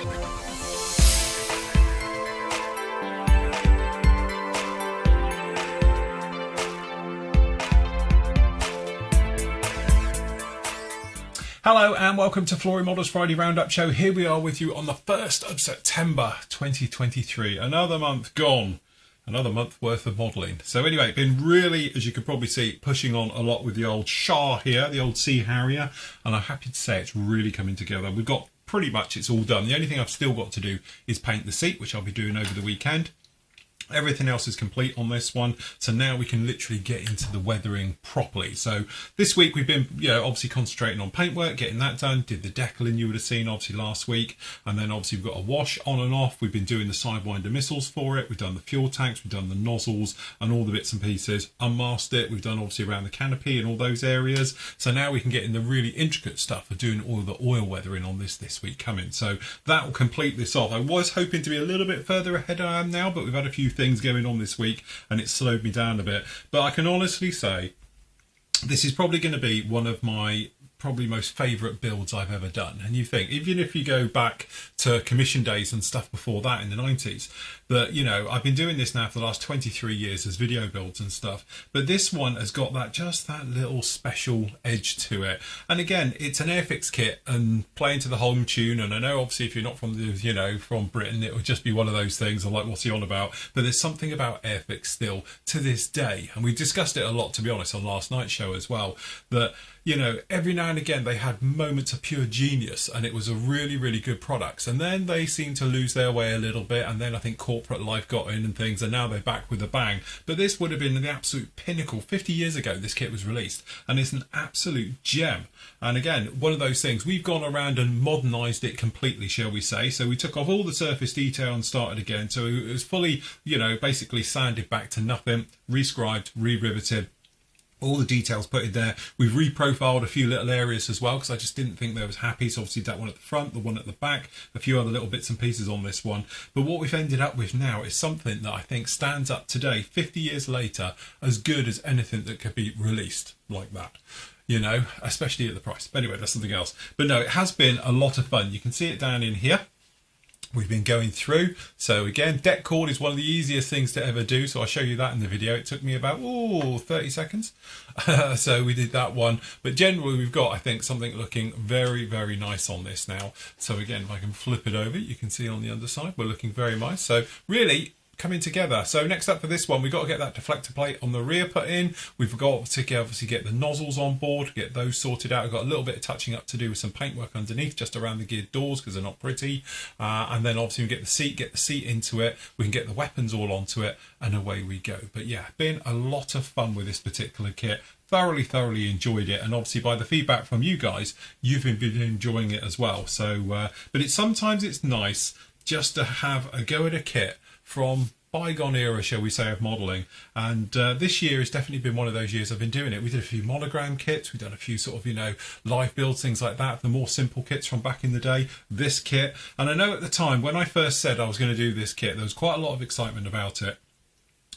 Hello and welcome to Flory Models Friday Roundup Show. Here we are with you on the 1st of September 2023. Another month gone. Another month worth of modelling. So anyway, been really, as you can probably see, pushing on a lot with the old Shah here, the old Sea Harrier. And I'm happy to say it's really coming together. We've got pretty much, it's all done. The only thing I've still got to do is paint the seat, which I'll be doing over the weekend. Everything else is complete on this one, so now we can literally get into the weathering properly. So this week we've been, obviously concentrating on paintwork, getting that done. Did the decaling you would have seen obviously last week, and then obviously we've got a wash on and off. We've been doing the Sidewinder missiles for it. We've done the fuel tanks, we've done the nozzles and all the bits and pieces. Unmasked it. We've done obviously around the canopy and all those areas. So now we can get in the really intricate stuff of doing all the oil weathering on this week coming. So that will complete this off. I was hoping to be a little bit further ahead I am now, but we've had a few things going on this week and it slowed me down a bit. But I can honestly say this is probably going to be one of my most favourite builds I've ever done. And you think, even if you go back to commission days and stuff before that in the 90s, that, I've been doing this now for the last 23 years as video builds and stuff, but this one has got that little special edge to it. And again, it's an Airfix kit and playing to the home tune. And I know obviously if you're not from from Britain, it would just be one of those things. I'm like, what's he on about? But there's something about Airfix still to this day, and we discussed it a lot, to be honest, on last night's show as well, that every now and again they had moments of pure genius and it was a really, really good product. And then they seemed to lose their way a little bit. And then I think corporate life got in and things, and now they're back with a bang. But this would have been the absolute pinnacle. 50 years ago, this kit was released and it's an absolute gem. And again, one of those things, we've gone around and modernised it completely, shall we say. So we took off all the surface detail and started again. So it was fully, basically sanded back to nothing, rescribed, re-riveted. All the details put in there. We've reprofiled a few little areas as well because I just didn't think they was happy. So obviously that one at the front, the one at the back, a few other little bits and pieces on this one. But what we've ended up with now is something that I think stands up today, 50 years later, as good as anything that could be released like that. Especially at the price. But anyway, that's something else. But no, it has been a lot of fun. You can see it down in here. We've been going through. So again, deck cord is one of the easiest things to ever do. So I'll show you that in the video. It took me about 30 seconds. So we did that one. But generally we've got, I think, something looking very, very nice on this now. So again, if I can flip it over, you can see on the underside, we're looking very nice. So really coming together. So next up for this one, we've got to get that deflector plate on the rear put in. We've got to obviously get the nozzles on board, get those sorted out. We've got a little bit of touching up to do with some paintwork underneath, just around the geared doors because they're not pretty. And then obviously we get the seat into it. We can get the weapons all onto it, and away we go. But yeah, been a lot of fun with this particular kit. Thoroughly enjoyed it, and obviously by the feedback from you guys, you've been enjoying it as well. So, but sometimes it's nice just to have a go at a kit from bygone era, shall we say, of modelling. And this year has definitely been one of those years I've been doing it. We did a few monogram kits, we've done a few sort of live builds, things like that, the more simple kits from back in the day, this kit. And I know at the time when I first said I was going to do this kit, there was quite a lot of excitement about it,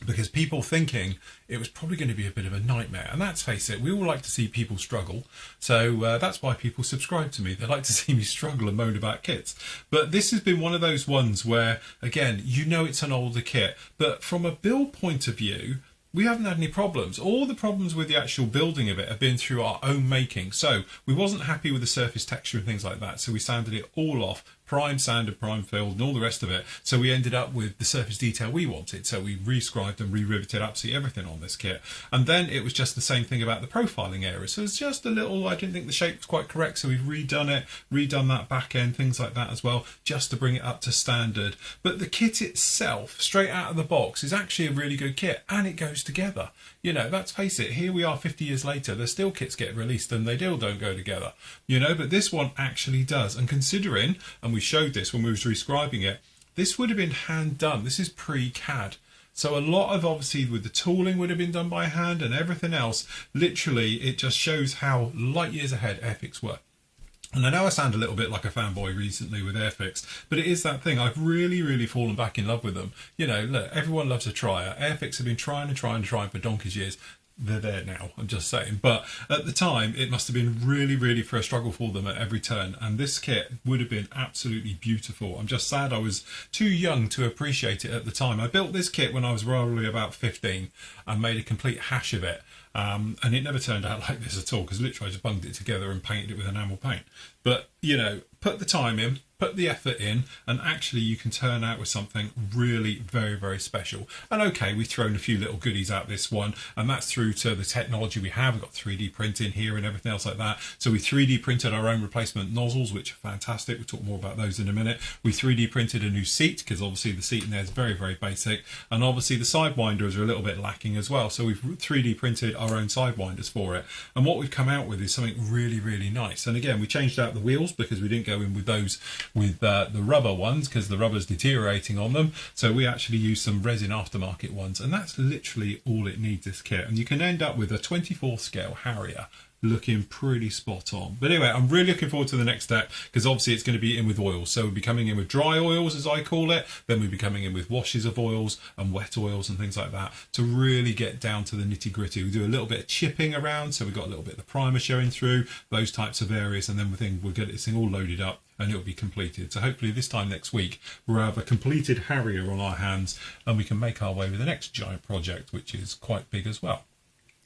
because people thinking it was probably going to be a bit of a nightmare. And let's face it, we all like to see people struggle. So that's why people subscribe to me. They like to see me struggle and moan about kits. But this has been one of those ones where, again, it's an older kit, but from a build point of view, we haven't had any problems. All the problems with the actual building of it have been through our own making. So we wasn't happy with the surface texture and things like that. So we sanded it all off, prime sanded, prime filled, and all the rest of it. So we ended up with the surface detail we wanted. So we rescribed and re-riveted absolutely everything on this kit. And then it was just the same thing about the profiling area. So it's just a little, I didn't think the shape was quite correct. So we've redone it, redone that back end, things like that as well, just to bring it up to standard. But the kit itself, straight out of the box, is actually a really good kit, and it goes together. Let's face it, here we are 50 years later, there's still kits get released and they still don't go together, but this one actually does. And considering, and we showed this when we was rescribing it, this would have been hand done. This is pre-CAD. So a lot of, obviously, with the tooling would have been done by hand and everything else. Literally, it just shows how light years ahead Airfix were. And I know I sound a little bit like a fanboy recently with Airfix, but it is that thing. I've really fallen back in love with them. Look, everyone loves a trier. Airfix have been trying for donkey's years. they're there now, I'm just saying. But at the time, it must have been really for a struggle for them at every turn. And this kit would have been absolutely beautiful. I'm just sad I was too young to appreciate it at the time. I built this kit when I was probably about 15 and made a complete hash of it. And it never turned out like this at all, because literally I just bunged it together and painted it with enamel paint. But, you know, put the time in, put the effort in, and actually you can turn out with something really very special. And okay, we've thrown a few little goodies out this one, and that's through to the technology we have. We've got 3D printing here and everything else like that. So we 3D printed our own replacement nozzles, which are fantastic. We'll talk more about those in a minute. We 3D printed a new seat, because obviously the seat in there is very basic. And obviously the sidewinders are a little bit lacking as well. So we've 3D printed our own sidewinders for it. And what we've come out with is something really nice. And again, we changed out the wheels because we didn't go in with those with the rubber ones, because the rubber's deteriorating on them. So we actually use some resin aftermarket ones, and that's literally all it needs, this kit. And you can end up with a 24 scale Harrier looking pretty spot on. But anyway, I'm really looking forward to the next step, because obviously it's going to be in with oils. So we'll be coming in with dry oils, as I call it. Then we'll be coming in with washes of oils and wet oils and things like that to really get down to the nitty gritty. We do a little bit of chipping around, so we've got a little bit of the primer showing through, those types of areas, and then we'll get this thing all loaded up and it'll be completed. So hopefully this time next week we'll have a completed Harrier on our hands, and we can make our way with the next giant project, which is quite big as well.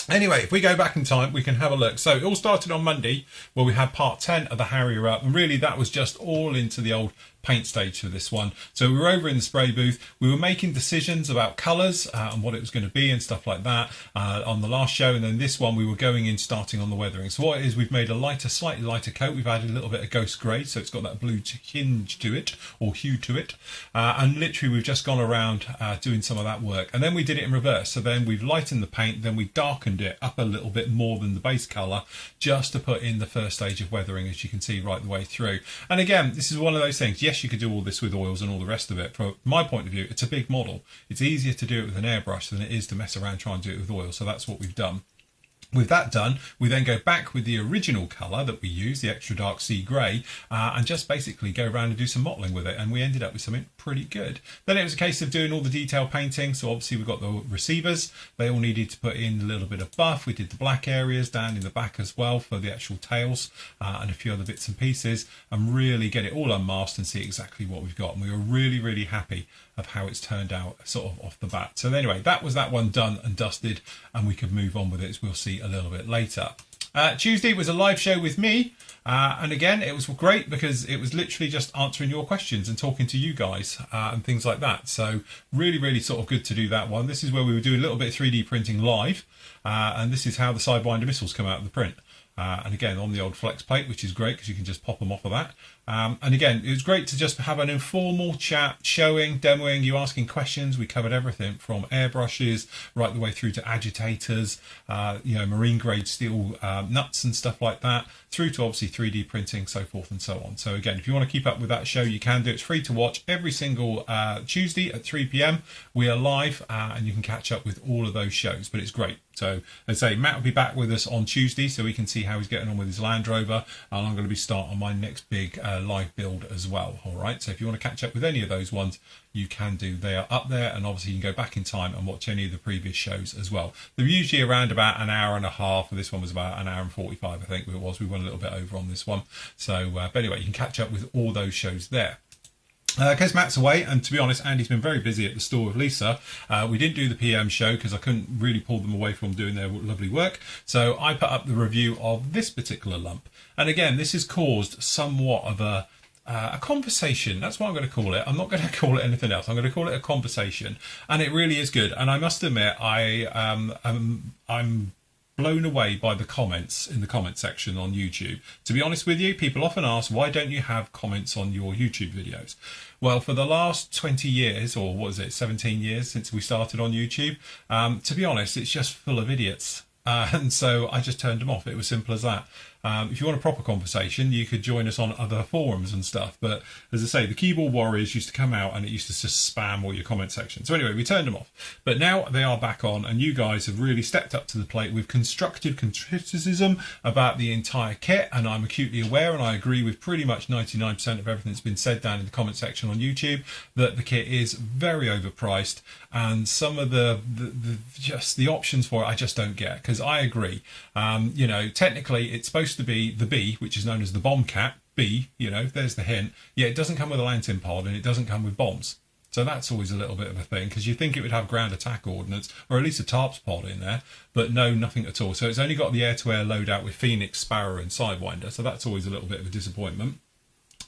Anyway, if we go back in time, we can have a look. So it all started on Monday, where we had part 10 of the Harrier up, and really that was just all into the old paint stage for this one. So we were over in the spray booth, we were making decisions about colours and what it was going to be and stuff like that on the last show, and then this one we were going in starting on the weathering. So what it is, we've made a slightly lighter coat. We've added a little bit of ghost grey, so it's got that blue hinge to it, or hue to it, and literally we've just gone around doing some of that work, and then we did it in reverse. So then we've lightened the paint, then we darkened it up a little bit more than the base colour, just to put in the first stage of weathering, as you can see right the way through. And again, this is one of those things, yes, you could do all this with oils and all the rest of it. From my point of view, it's a big model. It's easier to do it with an airbrush than it is to mess around trying to do it with oil. So that's what we've done. With that done, we then go back with the original colour that we use, the extra dark sea grey, and just basically go around and do some modelling with it, and we ended up with something pretty good. Then it was a case of doing all the detail painting. So obviously we've got the receivers, they all needed to put in a little bit of buff. We did the black areas down in the back as well for the actual tails, and a few other bits and pieces, and really get it all unmasked and see exactly what we've got. And we were really happy of how it's turned out sort of off the bat. So anyway, that was that one done and dusted, and we could move on with it, as we'll see a little bit later. Tuesday was a live show with me, and again it was great because it was literally just answering your questions and talking to you guys and things like that. So really sort of good to do that one. This is where we were doing a little bit of 3D printing live, and this is how the Sidewinder missiles come out of the print. And again on the old flex plate, which is great because you can just pop them off of that. And again, it was great to just have an informal chat, showing, demoing, you asking questions. We covered everything from airbrushes right the way through to agitators, marine grade steel nuts and stuff like that, through to obviously 3D printing, so forth and so on. So again, if you want to keep up with that show, you can do. It's free to watch every single Tuesday at 3 p.m. We are live, and you can catch up with all of those shows, but it's great. So as I say, Matt will be back with us on Tuesday, so we can see how he's getting on with his Land Rover, and I'm going to be starting my next big live build as well. All right, so if you want to catch up with any of those ones, you can do. They are up there, and obviously you can go back in time and watch any of the previous shows as well. They're usually around about an hour and a half, and this one was about an hour and 45, I think it was. We went a little bit over on this one. So but anyway, you can catch up with all those shows there. Because Matt's away, and to be honest, Andy's been very busy at the store with Lisa. We didn't do the PM show because I couldn't really pull them away from doing their lovely work. So I put up the review of this particular lump. And again, this has caused somewhat of a conversation. That's what I'm going to call it. I'm not going to call it anything else. I'm going to call it a conversation. And it really is good. And I must admit, I'm blown away by the comments in the comment section on YouTube. To be honest with you, people often ask, why don't you have comments on your YouTube videos? Well, for the last 20 years, or what is it, 17 years since we started on YouTube, to be honest, it's just full of idiots. And so I just turned them off. It was simple as that. If you want a proper conversation, you could join us on other forums and stuff. But as I say, the keyboard warriors used to come out and it used to just spam all your comment section. So anyway, we turned them off. But now they are back on, and you guys have really stepped up to the plate with constructive criticism about the entire kit. And I'm acutely aware, and I agree with pretty much 99% of everything that's been said down in the comment section on YouTube, that the kit is very overpriced, and some of the options for it I just don't get, because I agree. You know, technically it's supposed to be the B, which is known as the Tomcat B, you know, there's the hint. Yeah, it doesn't come with a lantern pod, and it doesn't come with bombs. So that's always a little bit of a thing, because you think it would have ground attack ordnance, or at least a TARPS pod in there, but no, nothing at all. So it's only got the air-to-air loadout with Phoenix, Sparrow and Sidewinder, so that's always a little bit of a disappointment.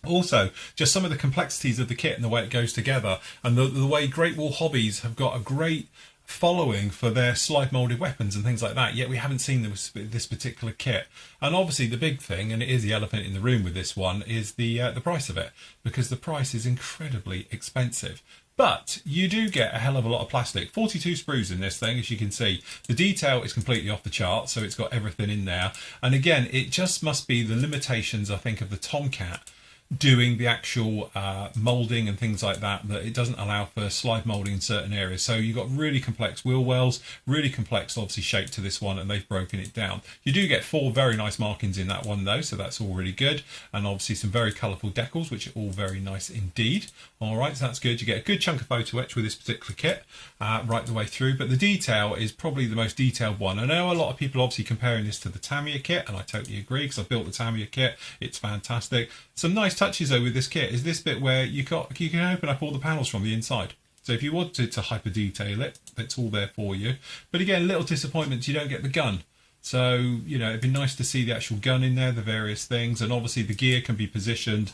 Also, just some of the complexities of the kit and the way it goes together, and the way Great Wall Hobbies have got a great following for their slide molded weapons and things like that, yet we haven't seen this particular kit. And obviously the big thing, and it is the elephant in the room with this one, is the price of it, because the price is incredibly expensive. But you do get a hell of a lot of plastic. 42 sprues in this thing, as you can see. The detail is completely off the chart, so it's got everything in there. And again, it just must be the limitations, I think, of the Tomcat doing the actual moulding and things like that, that it doesn't allow for slide moulding in certain areas. So you've got really complex wheel wells, really complex obviously shape to this one, and they've broken it down. You do get 4 very nice markings in that one though, so that's all really good, and obviously some very colourful decals, which are all very nice indeed. Alright, so that's good. You get a good chunk of photo etch with this particular kit right the way through, but the detail is probably the most detailed one. I know a lot of people obviously comparing this to the Tamiya kit, and I totally agree, because I've built the Tamiya kit. It's fantastic. Some nice touches though with this kit is this bit where you can open up all the panels from the inside. So if you wanted to hyper detail it, it's all there for you. But again, little disappointments, you don't get the gun. So, you know, it'd be nice to see the actual gun in there, the various things, and obviously the gear can be positioned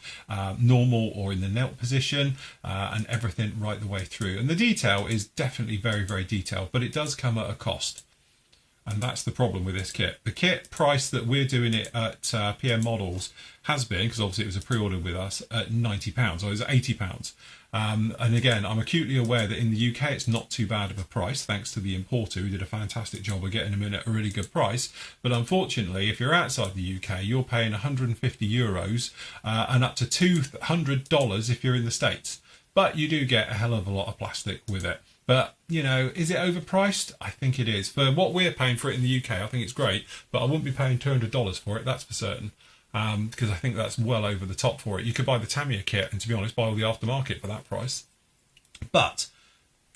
normal or in the knelt position, and everything right the way through. And the detail is definitely very, very detailed, but it does come at a cost. And that's the problem with this kit. The kit price that we're doing it at PM Models has been, because obviously it was a pre-order with us, at £90, or it was £80. And again, I'm acutely aware that in the UK it's not too bad of a price, thanks to the importer who did a fantastic job of getting them in at a really good price. But unfortunately, if you're outside the UK, you're paying €150 and up to $200 if you're in the States. But you do get a hell of a lot of plastic with it. But, you know, is it overpriced? I think it is. For what we're paying for it in the UK, I think it's great, but I wouldn't be paying $200 for it, that's for certain. Because I think that's well over the top for it. You could buy the Tamiya kit and, to be honest, buy all the aftermarket for that price. But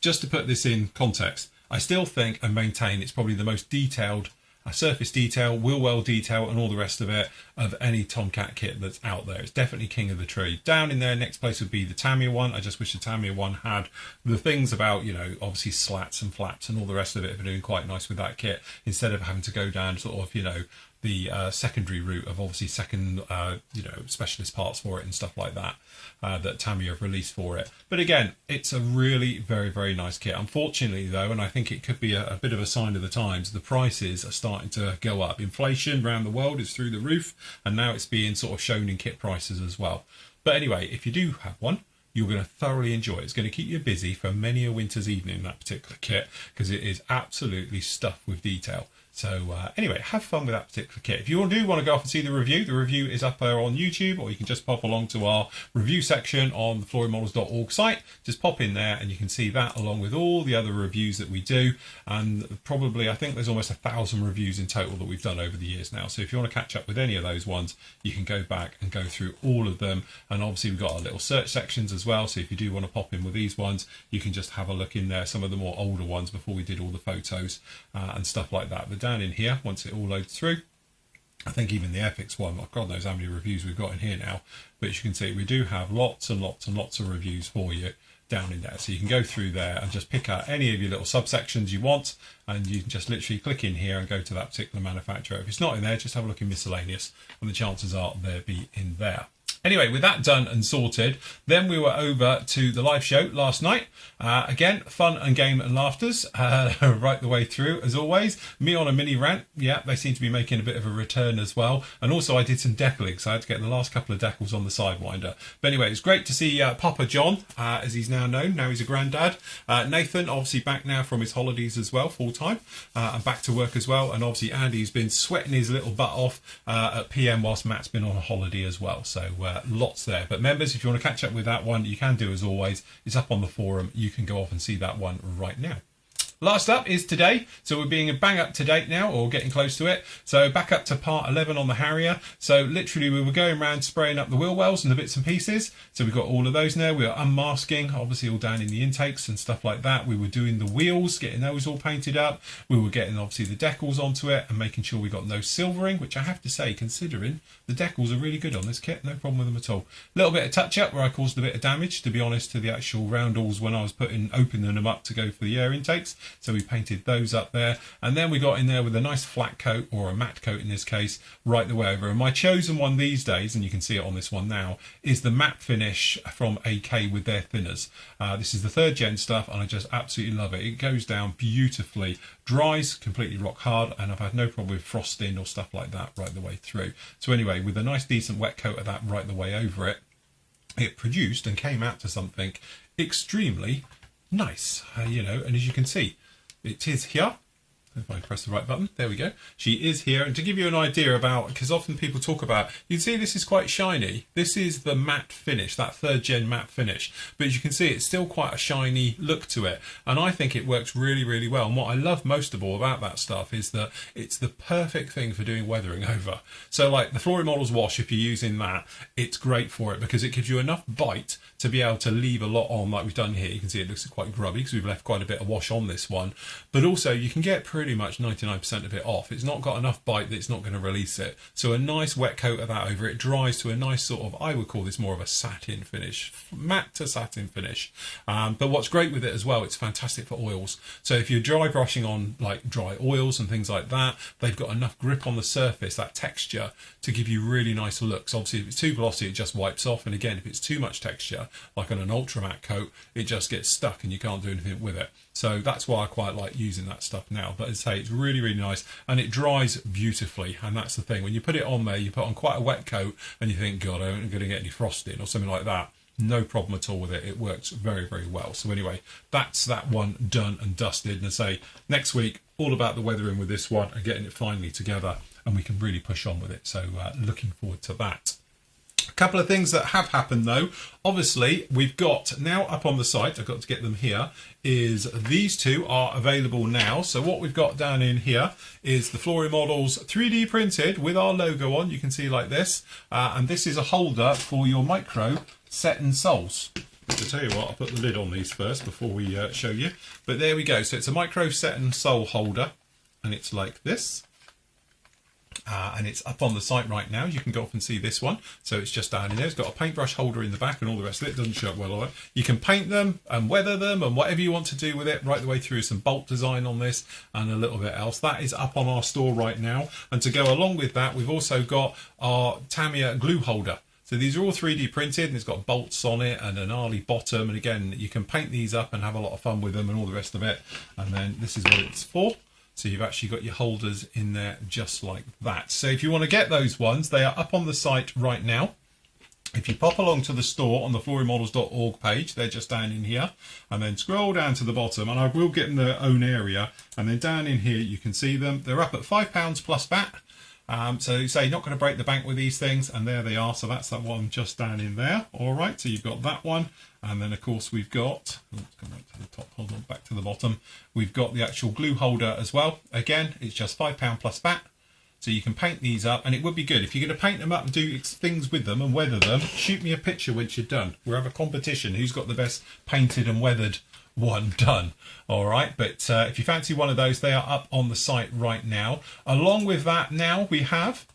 just to put this in context, I still think and maintain it's probably the most detailed surface detail, wheel well detail, and all the rest of it of any Tomcat kit that's out there. It's definitely king of the tree. Down in there, next place would be the Tamiya one. I just wish the Tamiya one had the things about, you know, obviously slats and flaps and all the rest of it for doing quite nice with that kit, instead of having to go down sort of, you know, the secondary route of obviously second, you know, specialist parts for it and stuff like that, that Tamiya have released for it. But again, it's a really very, very nice kit. Unfortunately though, and I think it could be a bit of a sign of the times, the prices are starting to go up. Inflation around the world is through the roof, and now it's being sort of shown in kit prices as well. But anyway, if you do have one, you're going to thoroughly enjoy it. It's going to keep you busy for many a winter's evening, that particular kit, because it is absolutely stuffed with detail. So anyway, have fun with that particular kit. If you do want to go off and see the review is up there on YouTube, or you can just pop along to our review section on the florymodels.org site. Just pop in there and you can see that along with all the other reviews that we do. And probably, I think there's almost 1,000 reviews in total that we've done over the years now. So if you want to catch up with any of those ones, you can go back and go through all of them. And obviously we've got our little search sections as well. So if you do want to pop in with these ones, you can just have a look in there, some of the more older ones before we did all the photos and stuff like that. But down in here, once it all loads through, I think even the Airfix one, God knows how many reviews we've got in here now, but as you can see, we do have lots and lots and lots of reviews for you down in there. So you can go through there and just pick out any of your little subsections you want, and you can just literally click in here and go to that particular manufacturer. If it's not in there, just have a look in miscellaneous, and the chances are they'll be in there. Anyway, with that done and sorted, then we were over to the live show last night. Again, fun and game and laughters right the way through, as always. Me on a mini rant. Yeah, they seem to be making a bit of a return as well. And also I did some decaling, so I had to get the last couple of decals on the Sidewinder. But anyway, it's great to see Papa John, as he's now known. Now he's a granddad. Nathan, obviously back now from his holidays as well, full time. And back to work as well. And obviously Andy's been sweating his little butt off at PM whilst Matt's been on a holiday as well. So lots there. But members, if you want to catch up with that one, you can do as always. It's up on the forum. You can go off and see that one right now. Last up is today, so we're being bang up to date now, or getting close to it. So back up to part 11 on the Harrier. So literally we were going around spraying up the wheel wells and the bits and pieces. So we've got all of those now. We were unmasking, obviously all down in the intakes and stuff like that. We were doing the wheels, getting those all painted up. We were getting obviously the decals onto it and making sure we got no silvering, which I have to say, considering the decals are really good on this kit, no problem with them at all. A little bit of touch up where I caused a bit of damage, to be honest, to the actual roundels when I was opening them up to go for the air intakes. So we painted those up there, and then we got in there with a nice flat coat, or a matte coat in this case, right the way over. And my chosen one these days, and you can see it on this one now, is the matte finish from AK with their thinners. This is the 3rd gen stuff, and I just absolutely love it. It goes down beautifully, dries completely rock hard, and I've had no problem with frosting or stuff like that right the way through. So anyway, with a nice decent wet coat of that right the way over it, it produced and came out to something extremely nice, you know. And as you can see, it is here. If I press the right button, there we go. She is here. And to give you an idea about, because often people talk about, you can see this is quite shiny. This is the matte finish, that 3rd gen matte finish. But as you can see, it's still quite a shiny look to it. And I think it works really, really well. And what I love most of all about that stuff is that it's the perfect thing for doing weathering over. So like the Flory Models wash, if you're using that, it's great for it because it gives you enough bite to be able to leave a lot on like we've done here. You can see it looks quite grubby because we've left quite a bit of wash on this one. But also you can get pretty much 99% of it off. It's not got enough bite that it's not going to release it. So a nice wet coat of that over it dries to a nice sort of, I would call this more of a satin finish, matte to satin finish. But what's great with it as well, it's fantastic for oils. So if you're dry brushing on like dry oils and things like that, they've got enough grip on the surface, that texture, to give you really nice looks. Obviously if it's too glossy, it just wipes off. And again, if it's too much texture, like on an ultra matte coat, it just gets stuck and you can't do anything with it. So that's why I quite like using that stuff now. But as I say, it's really, really nice and it dries beautifully. And that's the thing. When you put it on there, you put on quite a wet coat and you think, God, I'm going to get any frosting or something like that. No problem at all with it. It works very, very well. So anyway, that's that one done and dusted. And I say, next week, all about the weathering with this one and getting it finally together. And we can really push on with it. So looking forward to that. A couple of things that have happened though. Obviously, we've got now up on the site, I've got to get them here, is these two are available now. So what we've got down in here is the Flory Models 3D printed with our logo on. You can see like this. And this is a holder for your micro set and soles. To tell you what, I'll put the lid on these first before we show you. But there we go. So it's a micro set and sole holder. And it's like this. And it's up on the site right now. You can go off and see this one. So it's just down in there. It's got a paintbrush holder in the back and all the rest of it. It doesn't show up well on it. You can paint them and weather them and whatever you want to do with it right the way through. Some bolt design on this and a little bit else. That is up on our store right now. And to go along with that, we've also got our Tamiya glue holder. So these are all 3D printed and it's got bolts on it and an gnarly bottom. And again, you can paint these up and have a lot of fun with them and all the rest of it. And then this is what it's for. So you've actually got your holders in there just like that. So if you want to get those ones, they are up on the site right now. If you pop along to the store on the florymodels.org page, they're just down in here. And then scroll down to the bottom, and I will get in their own area. And then down in here, you can see them. They're up at £5 plus VAT. So you say, not going to break the bank with these things, and there they are. So that's that one just down in there. All right, so you've got that one. And then, of course, we've got, let's come right to the top, hold on, back to the bottom. We've got the actual glue holder as well. Again, it's just £5 plus VAT. So you can paint these up, and it would be good. If you're going to paint them up and do things with them and weather them, shoot me a picture once you're done. We'll have a competition. Who's got the best painted and weathered one done? All right, but if you fancy one of those, they are up on the site right now. Along with that, now we have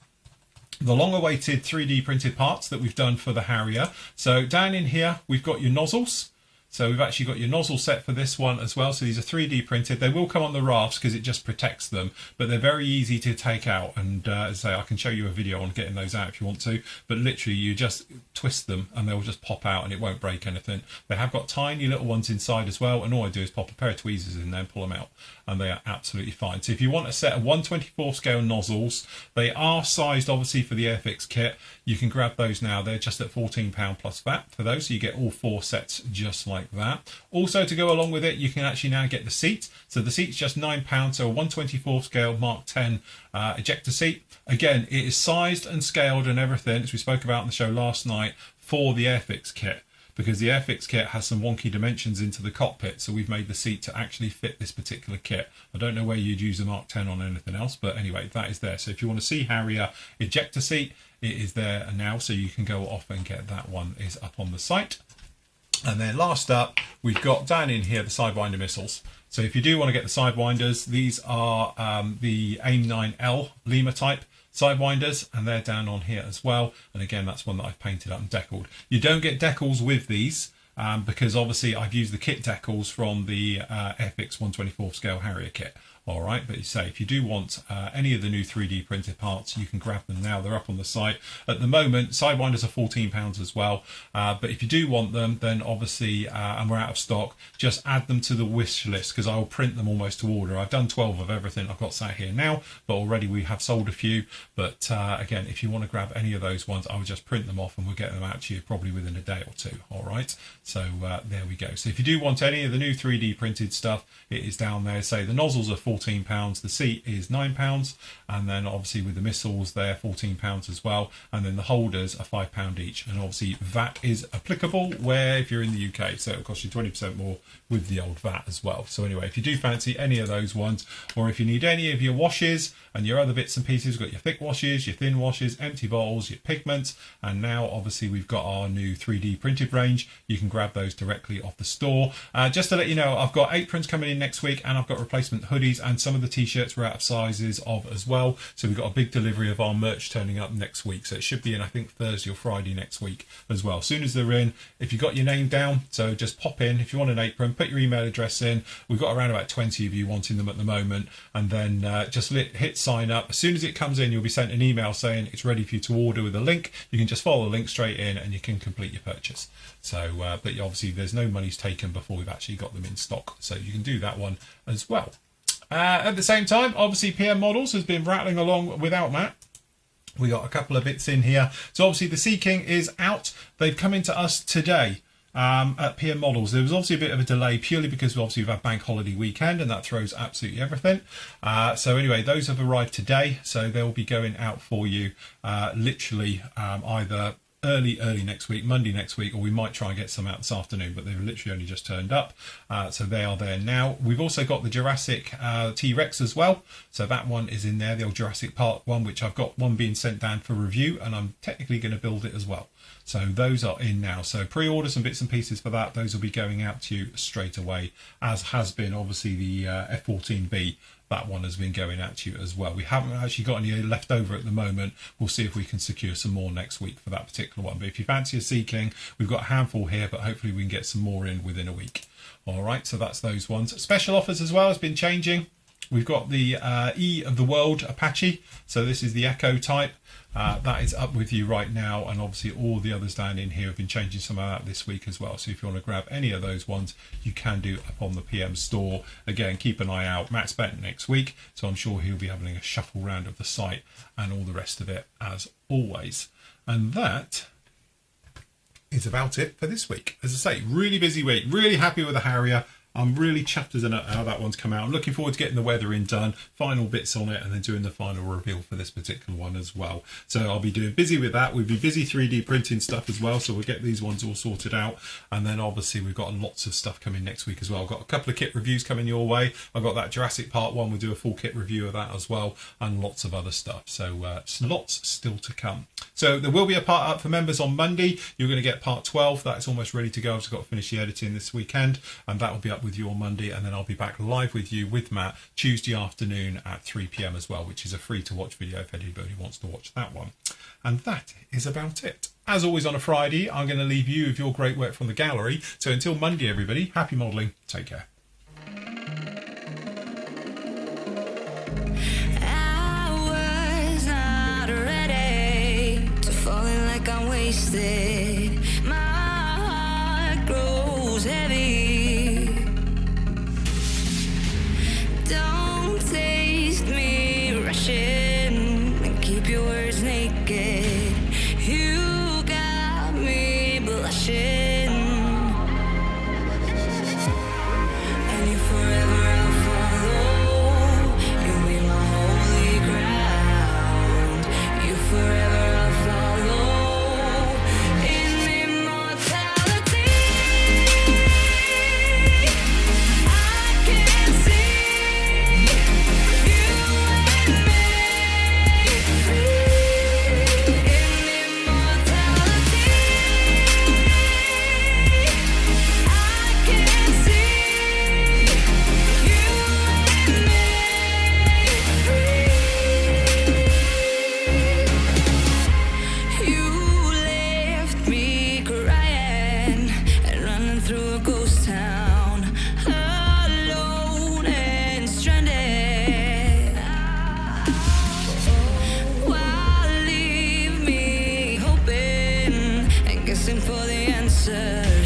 the long-awaited 3D printed parts that we've done for the Harrier. So down in here, we've got your nozzles. So we've actually got your nozzle set for this one as well. So these are 3D printed. They will come on the rafts because it just protects them, but they're very easy to take out. And as I say, I can show you a video on getting those out if you want to, but literally you just twist them and they'll just pop out and it won't break anything. They have got tiny little ones inside as well, and all I do is pop a pair of tweezers in there and pull them out, and they are absolutely fine. So if you want a set of 1/24 scale nozzles, they are sized obviously for the Airfix kit. You can grab those now. They're just at £14 plus VAT for those, so you get all 4 sets just like that. Also, to go along with it, you can actually now get the seat. So the seat's just £9, so a 1/24 scale Mark 10 ejector seat. Again, it is sized and scaled and everything, as we spoke about on the show last night, for the Airfix kit, because the Airfix kit has some wonky dimensions into the cockpit, so we've made the seat to actually fit this particular kit. I don't know where you'd use a Mark 10 on anything else, but anyway, that is there. So if you want to see Harrier ejector seat, it is there now, so you can go off and get that one. Is up on the site. And then last up, we've got down in here the Sidewinder missiles. So if you do want to get the Sidewinders, these are the AIM 9L Lima type Sidewinders, and they're down on here as well. And again, that's one that I've painted up and decaled. You don't get decals with these because obviously I've used the kit decals from the Airfix 1/24 scale Harrier kit. All right, but you say if you do want any of the new 3D printed parts, you can grab them now. They're up on the site at the moment. Sidewinders are £14 as well, but if you do want them, then obviously, and we're out of stock, just add them to the wish list because I'll print them almost to order. I've done 12 of everything I've got sat here now, but already we have sold a few. But again, if you want to grab any of those ones, I would just print them off and we'll get them out to you probably within a day or two. All right, so there we go. So if you do want any of the new 3D printed stuff, it is down there. Say the nozzles are £14, the seat is £9, and then obviously with the missiles they're £14 as well, and then the holders are £5 each, and obviously VAT is applicable where if you're in the UK, so it'll cost you 20% more with the old VAT as well. So anyway, if you do fancy any of those ones, or if you need any of your washes and your other bits and pieces, you've got your thick washes, your thin washes, empty bottles, your pigments, and now obviously we've got our new 3D printed range. You can grab those directly off the store. Just to let you know, I've got aprons coming in next week, and I've got replacement hoodies, and some of the t-shirts we're out of sizes of as well. So we've got a big delivery of our merch turning up next week, so it should be in I think Thursday or Friday next week as well. As soon as they're in, if you've got your name down, so just pop in. If you want an apron, put your email address in. We've got around about 20 of you wanting them at the moment, and then just hit sign up. As soon as it comes in, you'll be sent an email saying it's ready for you to order with a link. You can just follow the link straight in and you can complete your purchase. So but obviously there's no money's taken before we've actually got them in stock, so you can do that one as well. At the same time, obviously PM Models has been rattling along without Matt. We got a couple of bits in here. So obviously the Sea King is out. They've come into us today at PM Models. There was obviously a bit of a delay purely because obviously we've had bank holiday weekend and that throws absolutely everything. So anyway, those have arrived today. So they'll be going out for you literally either early next week, Monday next week, or we might try and get some out this afternoon, but they've literally only just turned up. So they are there now. We've also got the Jurassic T-Rex as well. So that one is in there, the old Jurassic Park one, which I've got one being sent down for review, and I'm technically going to build it as well. So those are in now. So pre-order some bits and pieces for that. Those will be going out to you straight away, as has been obviously the F-14B. That one has been going out to you as well. We haven't actually got any left over at the moment. We'll see if we can secure some more next week for that particular one. But if you fancy a Sea King, we've got a handful here, but hopefully we can get some more in within a week. All right, so that's those ones. Special offers as well has been changing. We've got the E of the World Apache. So this is the Echo type. That is up with you right now, and obviously all the others down in here have been changing some of that this week as well. So if you want to grab any of those ones, you can do up on the PM store. Again, keep an eye out. Matt's back next week, so I'm sure he'll be having a shuffle round of the site and all the rest of it as always. And that is about it for this week. As I say, really busy week. Really happy with the Harrier. I'm really chuffed as how that one's come out. I'm looking forward to getting the weathering done, final bits on it, and then doing the final reveal for this particular one as well. So I'll be doing busy with that. We'll be busy 3D printing stuff as well, so we'll get these ones all sorted out. And then obviously we've got lots of stuff coming next week as well. I've got a couple of kit reviews coming your way. I've got that Jurassic Part 1. We'll do a full kit review of that as well, and lots of other stuff. So lots still to come. So there will be a part up for members on Monday. You're going to get part 12. That's almost ready to go. I've just got to finish the editing this weekend, and that will be up with with you on Monday, and then I'll be back live with you with Matt Tuesday afternoon at 3 p.m. as well, which is a free to watch video if anybody wants to watch that one. And that is about it. As always on a Friday, I'm going to leave you with your great work from the gallery. So until Monday, everybody, happy modelling. Take care. I'm wasted. My heart grows heavy. Don't taste me rushing and keep your words naked. You got me blushing, and you forever I'll follow. You'll be my holy ground. You forever I'll follow. For the answer.